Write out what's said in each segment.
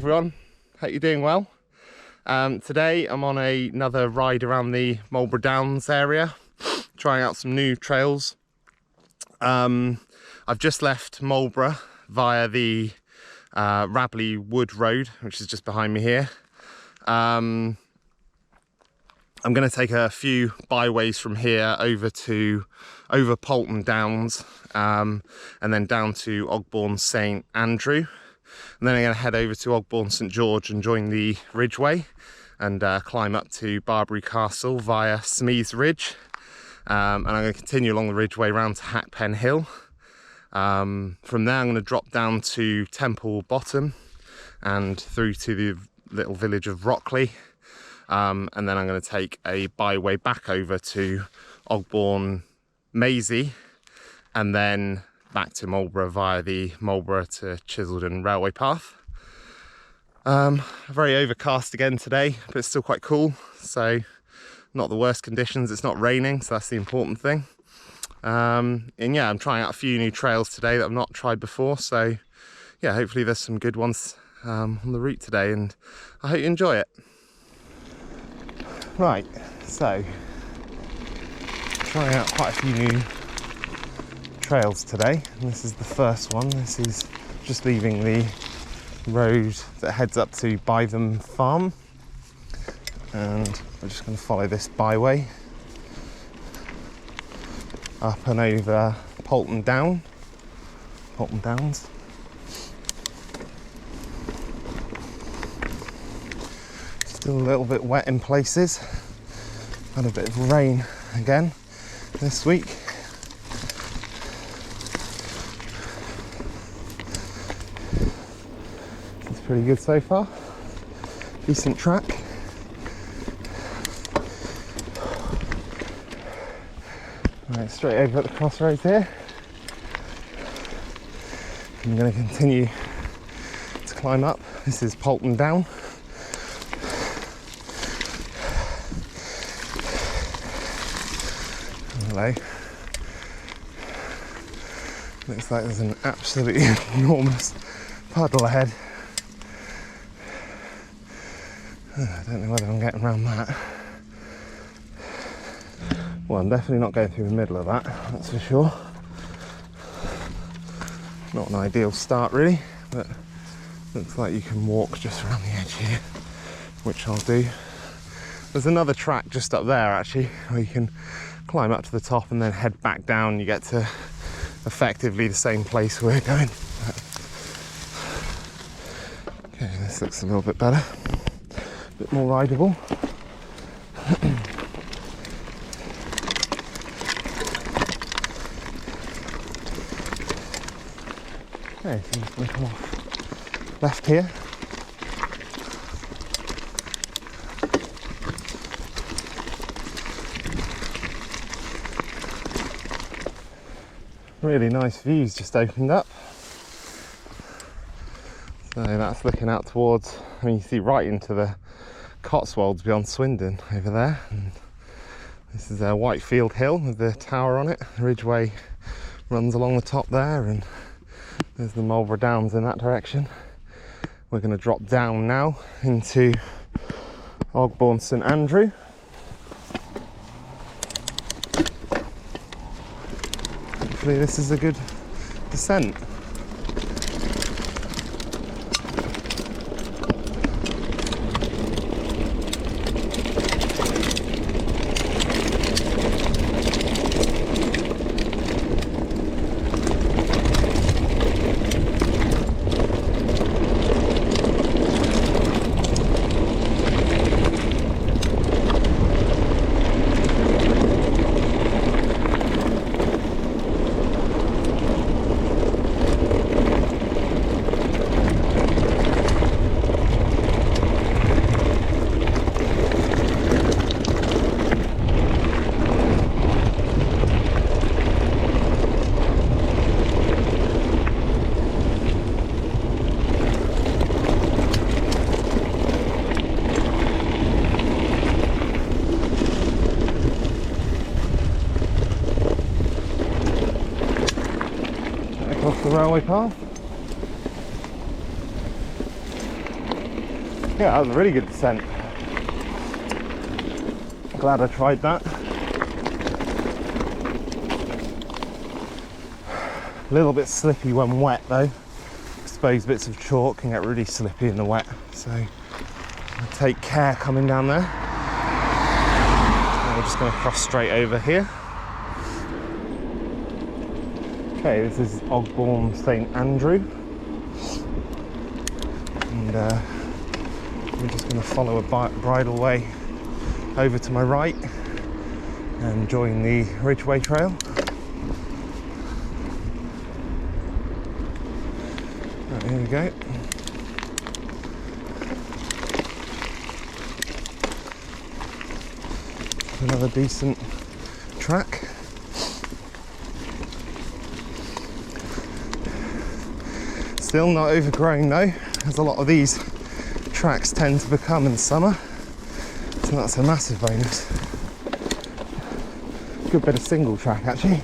everyone, hope you're doing well. Today I'm on another ride around the Marlborough Downs area, trying out some new trails. I've just left Marlborough via the Rabley Wood Road, which is just behind me here. I'm going to take a few byways from here over Paulton Downs, and then down to OGBOURNE St Andrew, and then I'm going to head over to OGBOURNE St George and join the Ridgeway and climb up to Barbury Castle via SMEATHE'S Ridge, and I'm going to continue along the Ridgeway round to HACKPEN HILL. From there I'm going to drop down to Temple Bottom and through to the little village of ROCKLEY, and then I'm going to take a byway back over to OGBOURNE MAIZEY and then back to Marlborough via the Marlborough to Chiseldon railway path. Very overcast again today, but it's still quite cool, so not the worst conditions. It's not raining, so that's the important thing. And yeah, I'm trying out a few new trails today that I've not tried before, so yeah, hopefully there's some good ones on the route today, and I hope you enjoy it. Right, so trying out quite a few new trails today, and this is the first one. This is just leaving the road that heads up to Bytham Farm, and we're just going to follow this byway up and over Paulton Downs. Still a little bit wet in places. Had a bit of rain again this week. It's pretty good so far. Decent track. Right, straight over at the crossroads here. I'm going to continue to climb up. This is Paulton Down. Hello. Looks like there's an absolutely enormous puddle ahead. I don't know whether I'm getting around that. Well, I'm definitely not going through the middle of that, that's for sure. Not an ideal start really, but looks like you can walk just around the edge here, which I'll do. There's another track just up there actually, where you can climb up to the top and then head back down. You get to effectively the same place we're going. Okay, this looks a little bit better, a bit more rideable. Okay, so I'm just going to come off left here. Really nice views just opened up. So that's looking out towards, I mean, you see right into the Cotswolds beyond Swindon over there. And this is a Whitefield Hill with the tower on it. The Ridgeway runs along the top there, and there's the Marlborough Downs in that direction. We're going to drop down now into OGBOURNE St Andrew. Hopefully this is a good descent. Across the railway path. Yeah, that was a really good descent. Glad I tried that. A little bit slippy when wet though. Exposed bits of chalk can get really slippy in the wet, so I'll take care coming down there. And we're just going to cross straight over here. Okay, this is Ogbourne St Andrew, and we're just going to follow a bridle way over to my right and join the Ridgeway trail. Right, here we go. Another decent track. Still not overgrown though, as a lot of these tracks tend to become in summer, so that's a massive bonus. Good bit of single track actually.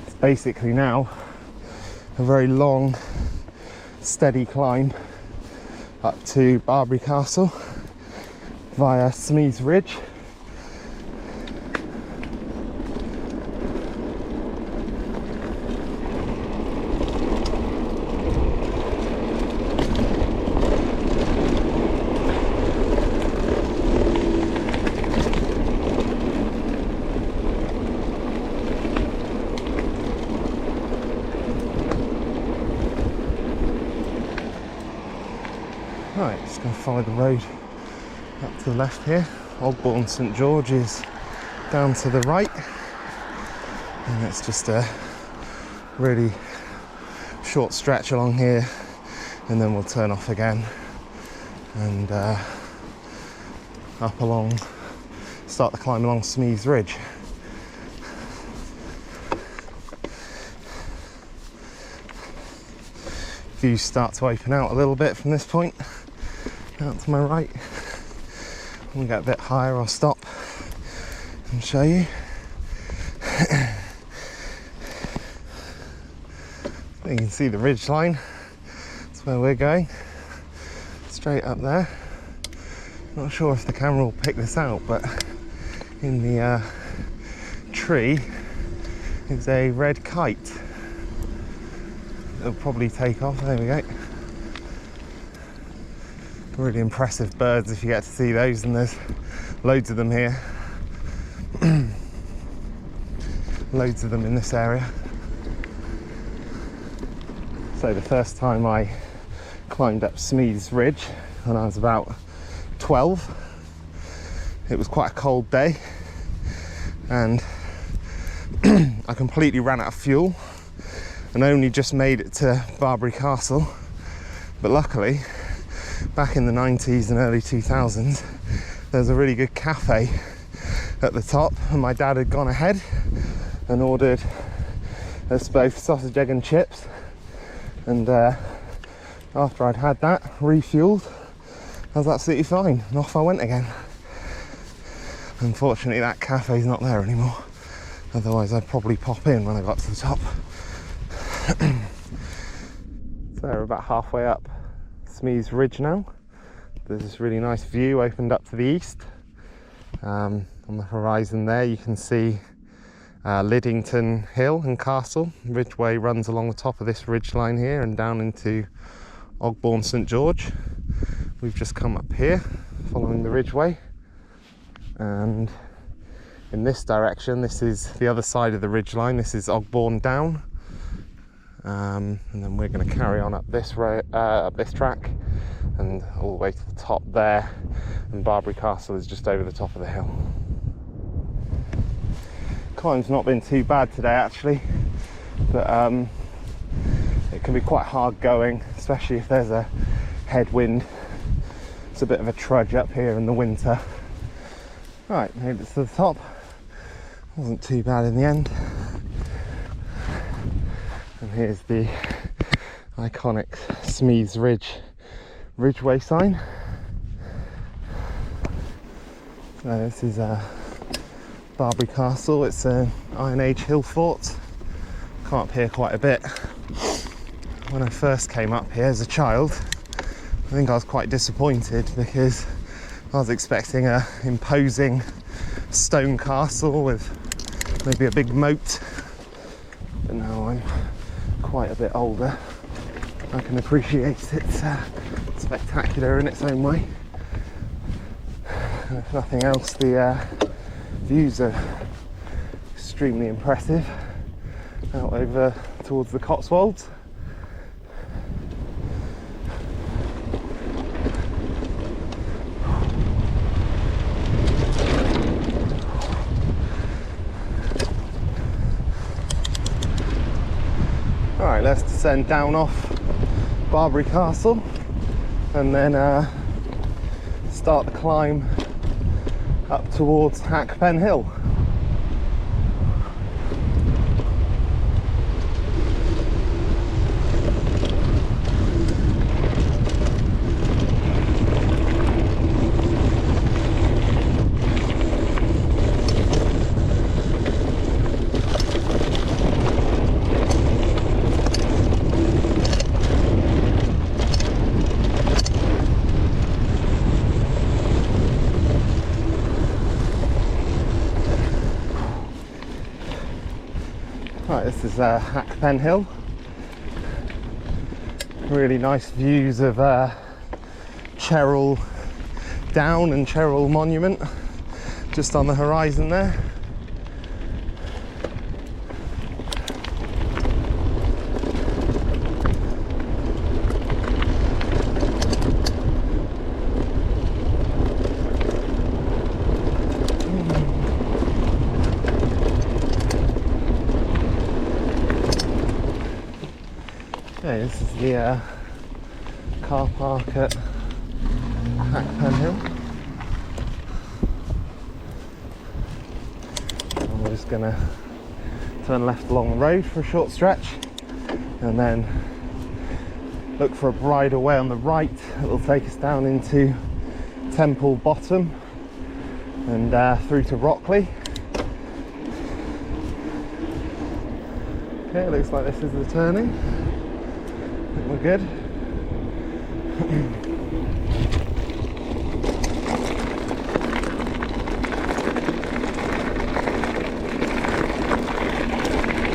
It's basically now a very long, steady climb up to Barbury Castle via SMEATHE'S Ridge. Right, just going to follow the road up to the left here. Ogbourne St George is down to the right, and it's just a really short stretch along here, and then we'll turn off again and up along, start the climb along SMEATHE'S Ridge. Views start to open out a little bit from this point. Out to my right. When we get a bit higher, I'll stop and show you. You can see the ridge line. That's where we're going. Straight up there. Not sure if the camera will pick this out, but in the tree is a red kite. It'll probably take off. There we go. Really impressive birds if you get to see those, and there's loads of them here. Loads of them in this area. So the first time I climbed up SMEATHE'S Ridge when I was about 12, it was quite a cold day, and I completely ran out of fuel and only just made it to Barbury Castle. But luckily, back in the 90s and early 2000s, there was a really good cafe at the top, and my dad had gone ahead and ordered us both sausage, egg and chips, and after I'd had that, refueled, I was absolutely fine, and off I went again. Unfortunately that cafe's not there anymore, otherwise I'd probably pop in when I got to the top. So we're about halfway up SMEATHE'S Ridge now. There's this really nice view opened up to the east. On the horizon there you can see Paulton Hill and Castle. Ridgeway runs along the top of this ridge line here and down into Ogbourne St George. We've just come up here following the Ridgeway, and in this direction, this is the other side of the ridge line. This is Ogbourne Down. And then we're going to carry on up this up this track and all the way to the top there, and Barbury Castle is just over the top of the hill. Climb's not been too bad today actually, but it can be quite hard going, especially if there's a headwind. It's a bit of a trudge up here in the winter. Right, made it to the top. Wasn't too bad in the end. And here's the iconic SMEATHE'S Ridge Ridgeway sign. So this is Barbury Castle. It's an Iron Age hill fort. Come up here quite a bit. When I first came up here as a child, I think I was quite disappointed because I was expecting a imposing stone castle with maybe a big moat. But now I'm quite a bit older, I can appreciate it's spectacular in its own way. And if nothing else, the views are extremely impressive out over towards the Cotswolds. Alright, let's descend down off Barbury Castle and then start the climb up towards HACKPEN HILL. Right, this is HACKPEN HILL. Really nice views of Cheryl Down and Cheryl Monument just on the horizon there. Okay, this is the car park at HACKPEN HILL. And we're just going to turn left along the road for a short stretch and then look for a bridleway on the right that will take us down into Temple Bottom and through to Rockley. Okay, it looks like this is the turning. I think we're good.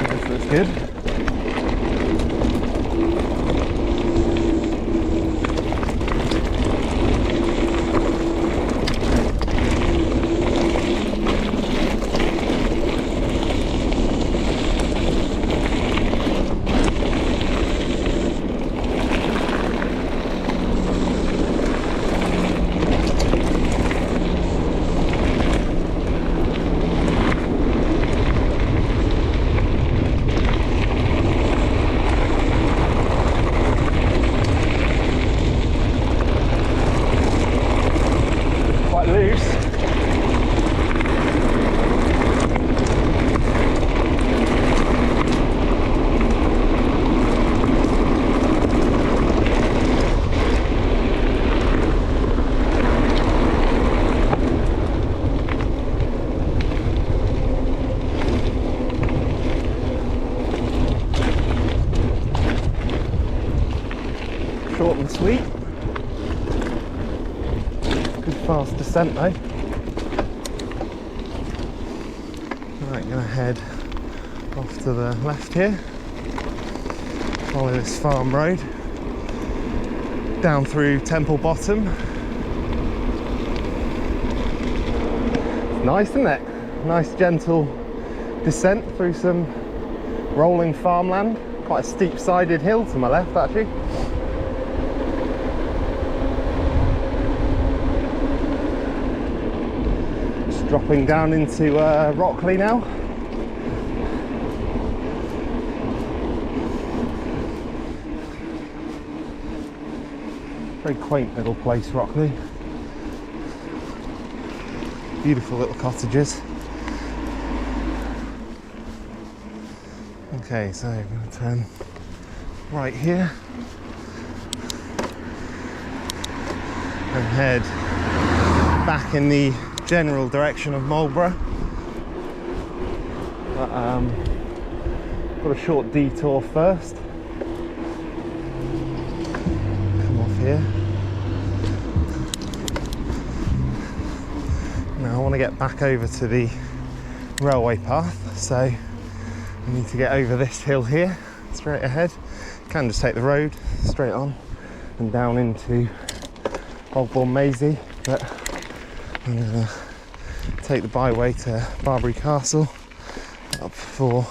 This looks good. Short and sweet. Good fast descent though. Right, gonna head off to the left here. Follow this farm road down through Temple Bottom. Nice, isn't it? Nice gentle descent through some rolling farmland. Quite a steep-sided hill to my left actually. Dropping down into Rockley now. Very quaint little place, Rockley. Beautiful little cottages. Okay, so I'm going to turn right here and head back in the general direction of Marlborough. But got a short detour first. Come off here. Now I want to get back over to the railway path, so I need to get over this hill here, straight ahead. Can just take the road straight on and down into OGBOURNE MAIZEY, but I'm going to take the byway to Barbury Castle, up for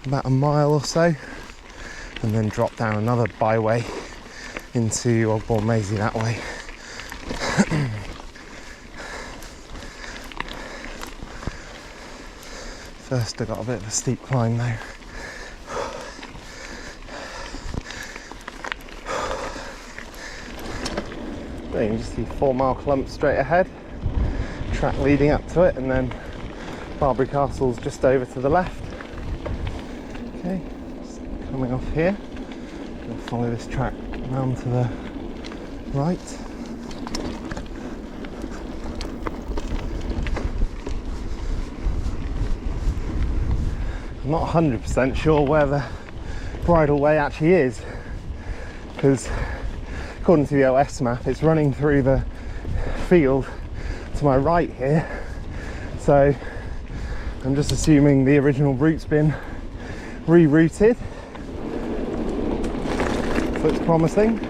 about a mile or so, and then drop down another byway into OGBOURNE MAIZEY that way. First I got a bit of a steep climb though. There you can just see 4 mile clump straight ahead, track leading up to it, and then Barbury Castle's just over to the left. Okay, just coming off here, gonna follow this track round to the right. I'm not 100% sure where the bridleway actually is, because according to the OS map it's running through the field to my right here, so I'm just assuming the original route's been rerouted, so it's promising.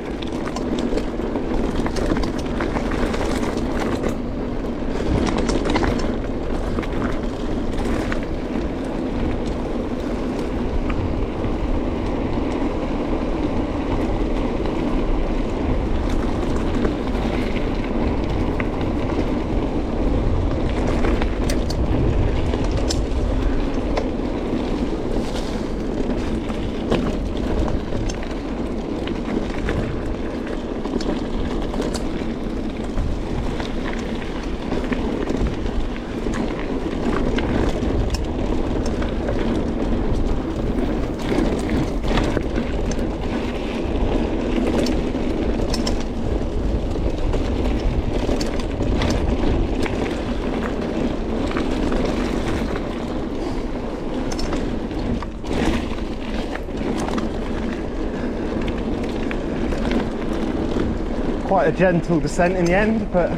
Quite a gentle descent in the end, but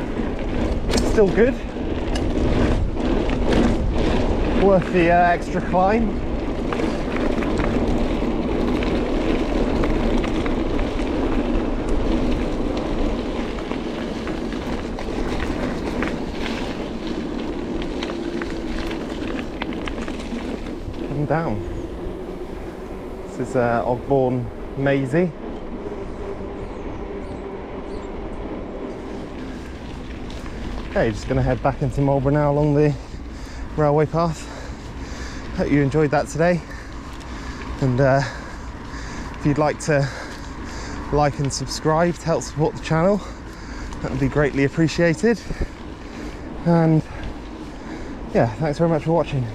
still good. Worth the extra climb. Come down. This is OGBOURNE MAIZEY. Okay, just going to head back into Marlborough now along the railway path. Hope you enjoyed that today, and if you'd like to like and subscribe to help support the channel, that would be greatly appreciated. And yeah, thanks very much for watching.